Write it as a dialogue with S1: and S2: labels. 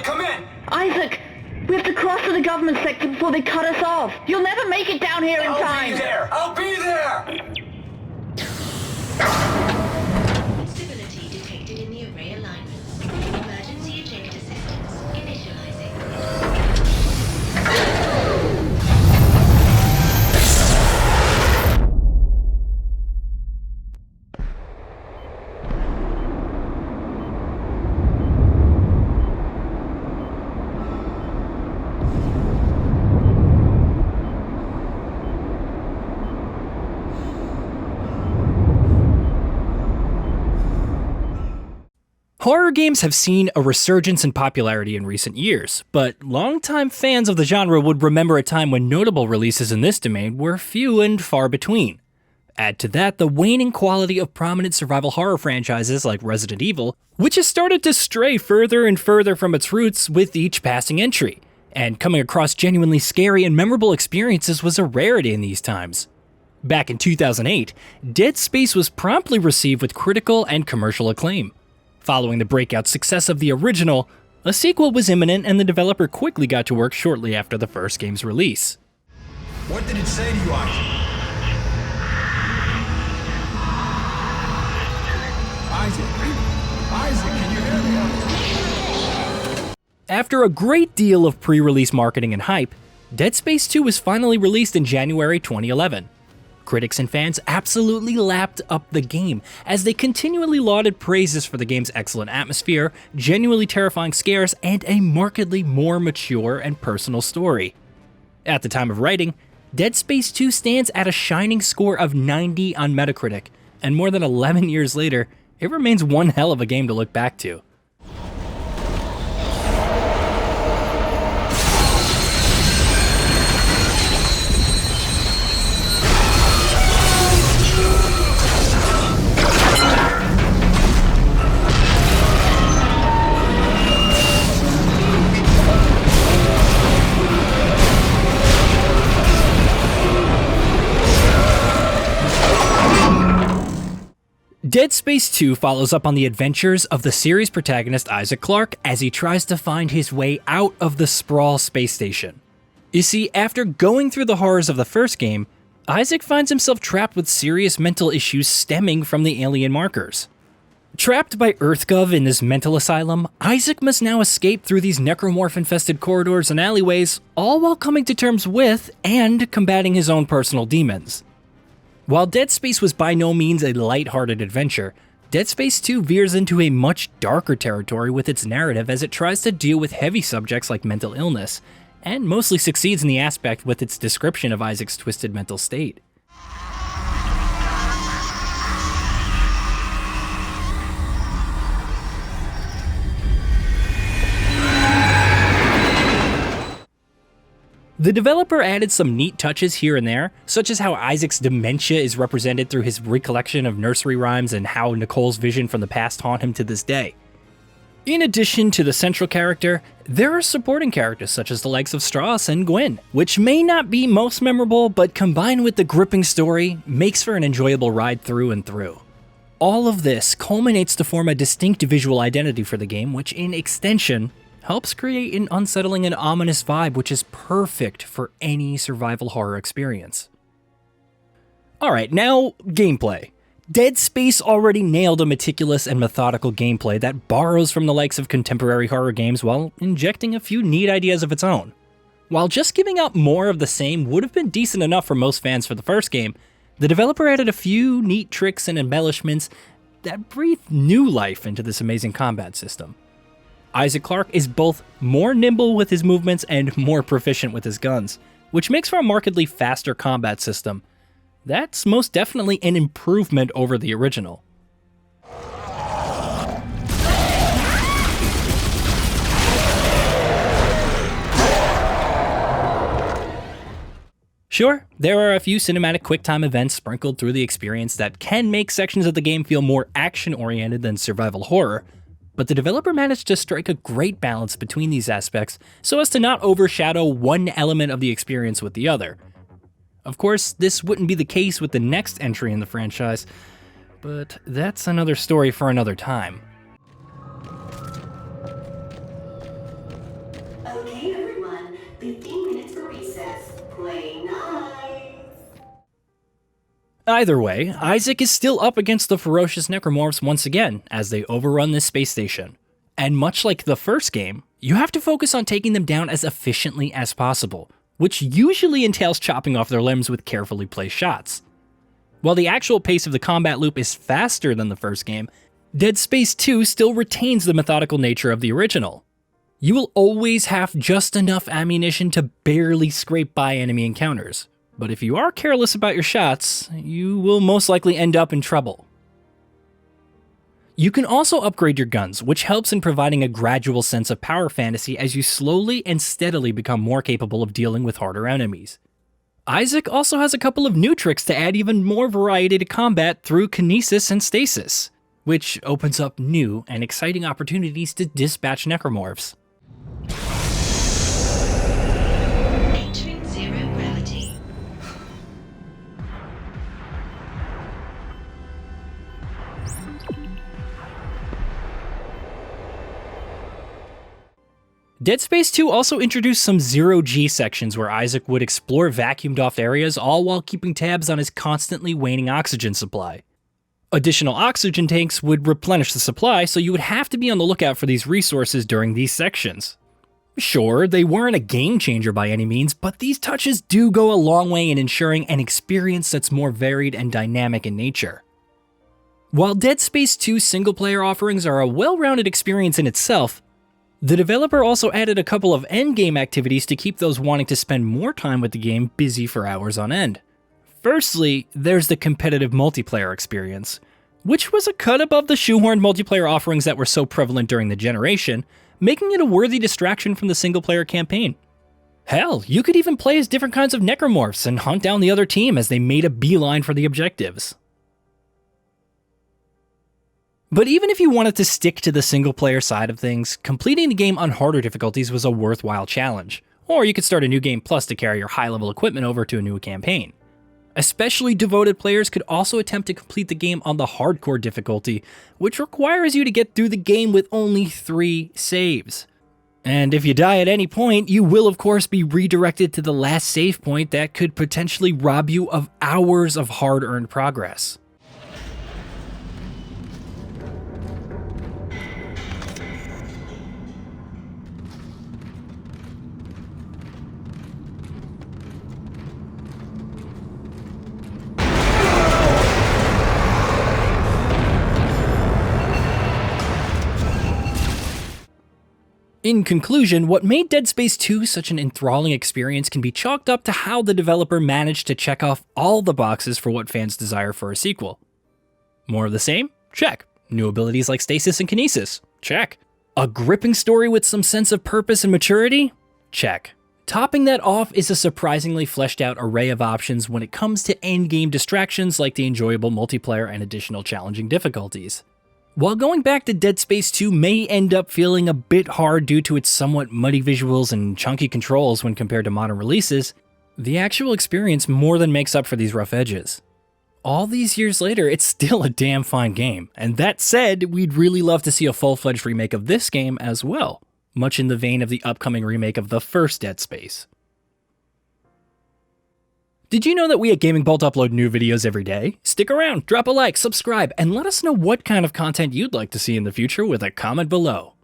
S1: Ellie, come in!
S2: Isaac, we have to cross to the government sector before they cut us off. You'll never make it down here in time.
S1: I'll be there! I'll be there!
S3: Instability detected in the array alignments. Emergency eject assistance initializing.
S4: Horror games have seen a resurgence in popularity in recent years, but longtime fans of the genre would remember a time when notable releases in this domain were few and far between. Add to that the waning quality of prominent survival horror franchises like Resident Evil, which has started to stray further and further from its roots with each passing entry, and coming across genuinely scary and memorable experiences was a rarity in these times. Back in 2008, Dead Space was promptly received with critical and commercial acclaim. Following the breakout success of the original, a sequel was imminent and the developer quickly got to work shortly after the first game's release.
S1: What did it say to you, Isaac? Isaac, can you hear me?
S4: After a great deal of pre-release marketing and hype, Dead Space 2 was finally released in January 2011. Critics and fans absolutely lapped up the game, as they continually lauded praises for the game's excellent atmosphere, genuinely terrifying scares, and a markedly more mature and personal story. At the time of writing, Dead Space 2 stands at a shining score of 90 on Metacritic, and more than 11 years later, it remains one hell of a game to look back to. Dead Space 2 follows up on the adventures of the series protagonist Isaac Clarke as he tries to find his way out of the Sprawl space station. You see, after going through the horrors of the first game, Isaac finds himself trapped with serious mental issues stemming from the alien markers. Trapped by EarthGov in this mental asylum, Isaac must now escape through these necromorph-infested corridors and alleyways, all while coming to terms with and combating his own personal demons. While Dead Space was by no means a lighthearted adventure, Dead Space 2 veers into a much darker territory with its narrative as it tries to deal with heavy subjects like mental illness, and mostly succeeds in the aspect with its description of Isaac's twisted mental state. The developer added some neat touches here and there, such as how Isaac's dementia is represented through his recollection of nursery rhymes and how Nicole's vision from the past haunt him to this day. In addition to the central character, there are supporting characters such as the likes of Strauss and Gwen, which may not be most memorable, but combined with the gripping story, makes for an enjoyable ride through and through. All of this culminates to form a distinct visual identity for the game, which in extension helps create an unsettling and ominous vibe which is perfect for any survival horror experience. Alright, now gameplay. Dead Space already nailed a meticulous and methodical gameplay that borrows from the likes of contemporary horror games while injecting a few neat ideas of its own. While just giving out more of the same would have been decent enough for most fans for the first game, the developer added a few neat tricks and embellishments that breathe new life into this amazing combat system. Isaac Clarke is both more nimble with his movements and more proficient with his guns, which makes for a markedly faster combat system. That's most definitely an improvement over the original. Sure, there are a few cinematic QuickTime events sprinkled through the experience that can make sections of the game feel more action-oriented than survival horror, but the developer managed to strike a great balance between these aspects so as to not overshadow one element of the experience with the other. Of course, this wouldn't be the case with the next entry in the franchise, but that's another story for another time. Either way, Isaac is still up against the ferocious necromorphs once again as they overrun this space station. And much like the first game, you have to focus on taking them down as efficiently as possible, which usually entails chopping off their limbs with carefully placed shots. While the actual pace of the combat loop is faster than the first game, Dead Space 2 still retains the methodical nature of the original. You will always have just enough ammunition to barely scrape by enemy encounters, but if you are careless about your shots, you will most likely end up in trouble. You can also upgrade your guns, which helps in providing a gradual sense of power fantasy as you slowly and steadily become more capable of dealing with harder enemies. Isaac also has a couple of new tricks to add even more variety to combat through kinesis and stasis, which opens up new and exciting opportunities to dispatch necromorphs.
S3: Entering zero gravity.
S4: Dead Space 2 also introduced some zero-G sections where Isaac would explore vacuumed-off areas, all while keeping tabs on his constantly waning oxygen supply. Additional oxygen tanks would replenish the supply, so you would have to be on the lookout for these resources during these sections. Sure, they weren't a game changer by any means, but these touches do go a long way in ensuring an experience that's more varied and dynamic in nature. While Dead Space 2's single-player offerings are a well-rounded experience in itself, the developer also added a couple of endgame activities to keep those wanting to spend more time with the game busy for hours on end. Firstly, there's the competitive multiplayer experience, which was a cut above the shoehorned multiplayer offerings that were so prevalent during the generation, making it a worthy distraction from the single-player campaign. Hell, you could even play as different kinds of necromorphs and hunt down the other team as they made a beeline for the objectives. But even if you wanted to stick to the single-player side of things, completing the game on harder difficulties was a worthwhile challenge, or you could start a new game plus to carry your high-level equipment over to a new campaign. Especially devoted players could also attempt to complete the game on the hardcore difficulty, which requires you to get through the game with only 3 saves. And if you die at any point, you will of course be redirected to the last save point that could potentially rob you of hours of hard-earned progress. In conclusion, what made Dead Space 2 such an enthralling experience can be chalked up to how the developer managed to check off all the boxes for what fans desire for a sequel. More of the same? Check. New abilities like stasis and kinesis? Check. A gripping story with some sense of purpose and maturity? Check. Topping that off is a surprisingly fleshed out array of options when it comes to endgame distractions like the enjoyable multiplayer and additional challenging difficulties. While going back to Dead Space 2 may end up feeling a bit hard due to its somewhat muddy visuals and chunky controls when compared to modern releases, the actual experience more than makes up for these rough edges. All these years later, it's still a damn fine game, and that said, we'd really love to see a full-fledged remake of this game as well, much in the vein of the upcoming remake of the first Dead Space. Did you know that we at GamingBolt upload new videos every day? Stick around, drop a like, subscribe, and let us know what kind of content you'd like to see in the future with a comment below.